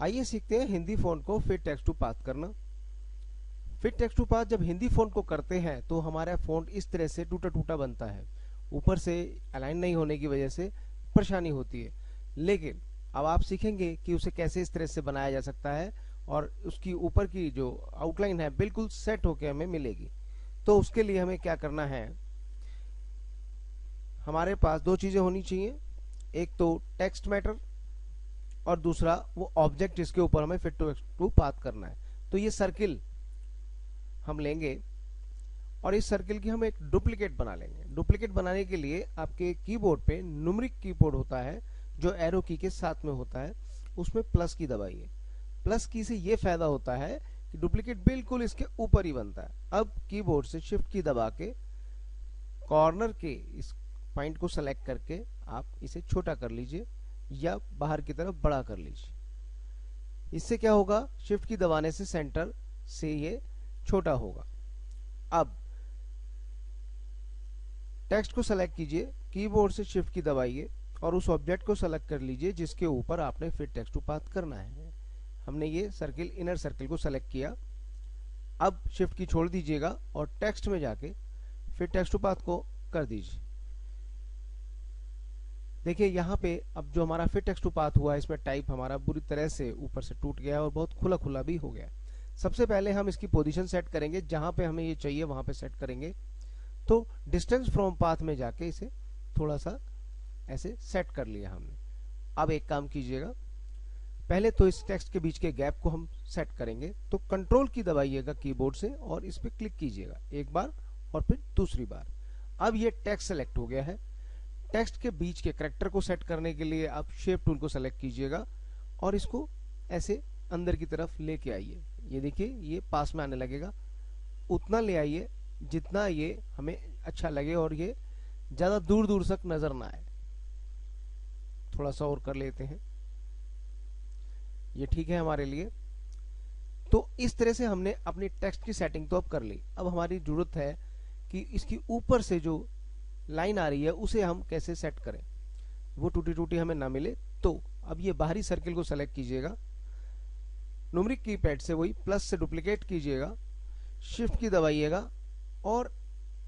आइए सीखते हैं हिंदी फ़ॉन्ट को फिट टेक्स्ट टू पाथ करना। फिट टेक्स्ट टू पाथ जब हिंदी फ़ॉन्ट को करते हैं तो हमारा फ़ॉन्ट इस तरह से टूटा टूटा बनता है। ऊपर से अलाइन नहीं होने की वजह से परेशानी होती है। लेकिन अब आप सीखेंगे कि उसे कैसे इस तरह से बनाया जा सकता है और उसकी ऊपर की जो आउटलाइन है बिल्कुल सेट होकर हमें मिलेगी। तो उसके लिए हमें क्या करना है, हमारे पास दो चीज़ें होनी चाहिए। एक तो टेक्स्ट मैटर और दूसरा वो ऑब्जेक्ट जिसके ऊपर हमें फिट टू पाथ करना है। तो ये सर्किल हम लेंगे और इस सर्किल की हम एक डुप्लीकेट बना लेंगे। डुप्लीकेट बनाने के लिए आपके कीबोर्ड पे न्यूमेरिक कीबोर्ड होता है जो एरो की के साथ में होता है, उसमें प्लस की दबाइए। प्लस की से ये फायदा होता है कि डुप्लीकेट बिल्कुल इसके ऊपर ही बनता है। अब कीबोर्ड से शिफ्ट की दबा के कॉर्नर के इस पॉइंट को सेलेक्ट करके आप इसे छोटा कर लीजिए या बाहर की तरफ बड़ा कर लीजिए। इससे क्या होगा, शिफ्ट की दबाने से सेंटर से ये छोटा होगा। अब टेक्स्ट को सेलेक्ट कीजिए, कीबोर्ड से शिफ्ट की दबाइए और उस ऑब्जेक्ट को सेलेक्ट कर लीजिए जिसके ऊपर आपने फिट टेक्स्ट टू पाथ करना है। हमने ये सर्किल, इनर सर्किल को सेलेक्ट किया। अब शिफ्ट की छोड़ दीजिएगा और टेक्स्ट में जाके फिट टेक्स्ट टू पाथ को कर दीजिए। देखिए यहाँ पे अब जो हमारा फिट टेक्स्ट टू पाथ हुआ है इसमें टाइप हमारा बुरी तरह से ऊपर से टूट गया है और बहुत खुला खुला भी हो गया है। सबसे पहले हम इसकी पोजीशन सेट करेंगे, जहां पे हमें ये चाहिए वहां पे सेट करेंगे। तो डिस्टेंस फ्रॉम पाथ में जाके इसे थोड़ा सा ऐसे सेट कर लिया हमने। अब एक काम कीजिएगा, पहले तो इस टेक्स्ट के बीच के गैप को हम सेट करेंगे। तो कंट्रोल की दबाइएगा कीबोर्ड से और इस पे क्लिक कीजिएगा एक बार और फिर दूसरी बार। अब ये टेक्स्ट सेलेक्ट हो गया है। टेक्स्ट के बीच के करैक्टर को सेट करने के लिए आप शेप टूल को सेलेक्ट कीजिएगा और इसको ऐसे अंदर की तरफ लेके आइए। ये देखिए ये पास में आने लगेगा। उतना ले आइए जितना ये हमें अच्छा लगे और ये ज्यादा दूर दूर तक नजर ना आए। थोड़ा सा और कर लेते हैं, ये ठीक है हमारे लिए। तो इस तरह से हमने अपनी टेक्स्ट की सेटिंग तो अब कर ली। अब हमारी जरूरत है कि इसकी ऊपर से जो लाइन आ रही है उसे हम कैसे सेट करें, वो टूटी टूटी हमें ना मिले। तो अब ये बाहरी सर्किल को सेलेक्ट कीजिएगा, न्यूमेरिक कीपैड से वही प्लस से डुप्लीकेट कीजिएगा, शिफ्ट की दबाइएगा और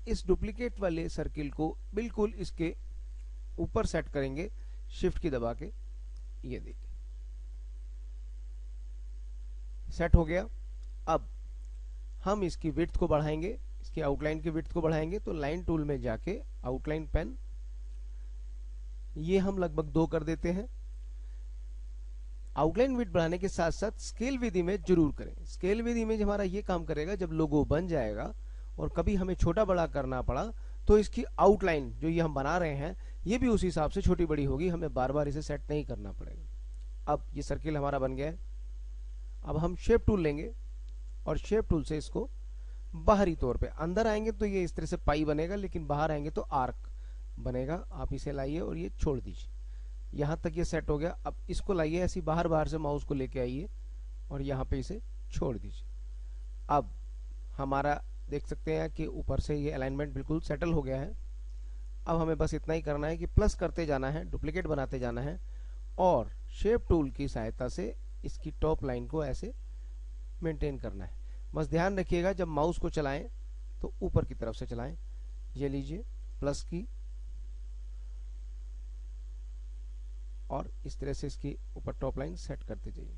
इस डुप्लीकेट वाले सर्किल को बिल्कुल इसके ऊपर सेट करेंगे शिफ्ट की दबा के। ये देखिए सेट हो गया। अब हम इसकी विड्थ को बढ़ाएंगे, इसकी आउटलाइन की विड्थ को बढ़ाएंगे। तो लाइन टूल में जाके आउटलाइन पेन, ये हम लगभग 2 कर देते हैं। आउटलाइन विड्थ बढ़ाने के साथ साथ स्केल विद इमेज जरूर करें। स्केल विद इमेज हमारा ये काम करेगा, जब लोगो बन जाएगा और कभी हमें छोटा बड़ा करना पड़ा तो इसकी आउटलाइन जो ये हम बना रहे हैं ये भी उसी हिसाब से छोटी बड़ी होगी, हमें बार बार इसे सेट नहीं करना पड़ेगा। अब ये सर्किल हमारा बन गया है। अब हम शेप टूल लेंगे और शेप टूल से इसको बाहरी तौर पे, अंदर आएंगे तो ये इस तरह से पाई बनेगा, लेकिन बाहर आएंगे तो आर्क बनेगा। आप इसे लाइए और ये छोड़ दीजिए। यहाँ तक ये सेट हो गया। अब इसको लाइए ऐसी बाहर बाहर से माउस को लेके आइए और यहाँ पे इसे छोड़ दीजिए। अब हमारा देख सकते हैं कि ऊपर से ये अलाइनमेंट बिल्कुल सेटल हो गया है। अब हमें बस इतना ही करना है कि प्लस करते जाना है, डुप्लीकेट बनाते जाना है और शेप टूल की सहायता से इसकी टॉप लाइन को ऐसे मेंटेन करना है। बस ध्यान रखिएगा जब माउस को चलाएं तो ऊपर की तरफ से चलाएं। ये लीजिए प्लस की और इस तरह से इसकी ऊपर टॉप लाइन सेट करते जाइए।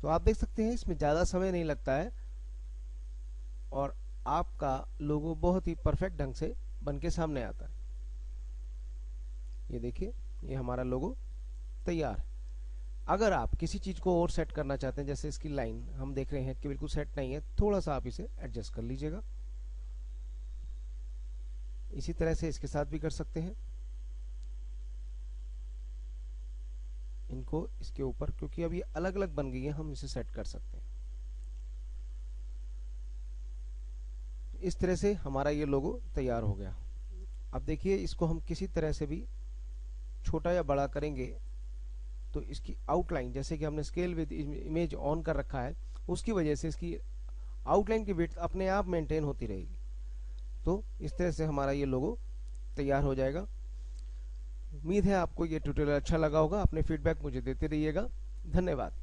तो आप देख सकते हैं इसमें ज्यादा समय नहीं लगता है और आपका लोगो बहुत ही परफेक्ट ढंग से बन के सामने आता है। ये देखिए ये हमारा लोगो तैयार है। अगर आप किसी चीज को और सेट करना चाहते हैं, जैसे इसकी लाइन हम देख रहे हैं कि बिल्कुल सेट नहीं है, थोड़ा सा आप इसे एडजस्ट कर लीजिएगा। इसी तरह से इसके साथ भी कर सकते हैं। इनको इसके ऊपर, क्योंकि अब ये अलग अलग बन गई है, हम इसे सेट कर सकते हैं। इस तरह से हमारा ये लोगो तैयार हो गया। अब देखिए इसको हम किसी तरह से भी छोटा या बड़ा करेंगे तो इसकी आउटलाइन, जैसे कि हमने स्केल विद इमेज ऑन कर रखा है, उसकी वजह से इसकी आउटलाइन की विड्थ अपने आप मेंटेन होती रहेगी। तो इस तरह से हमारा ये लोगो तैयार हो जाएगा। उम्मीद है आपको ये ट्यूटोरियल अच्छा लगा होगा। अपने फीडबैक मुझे देते रहिएगा। धन्यवाद।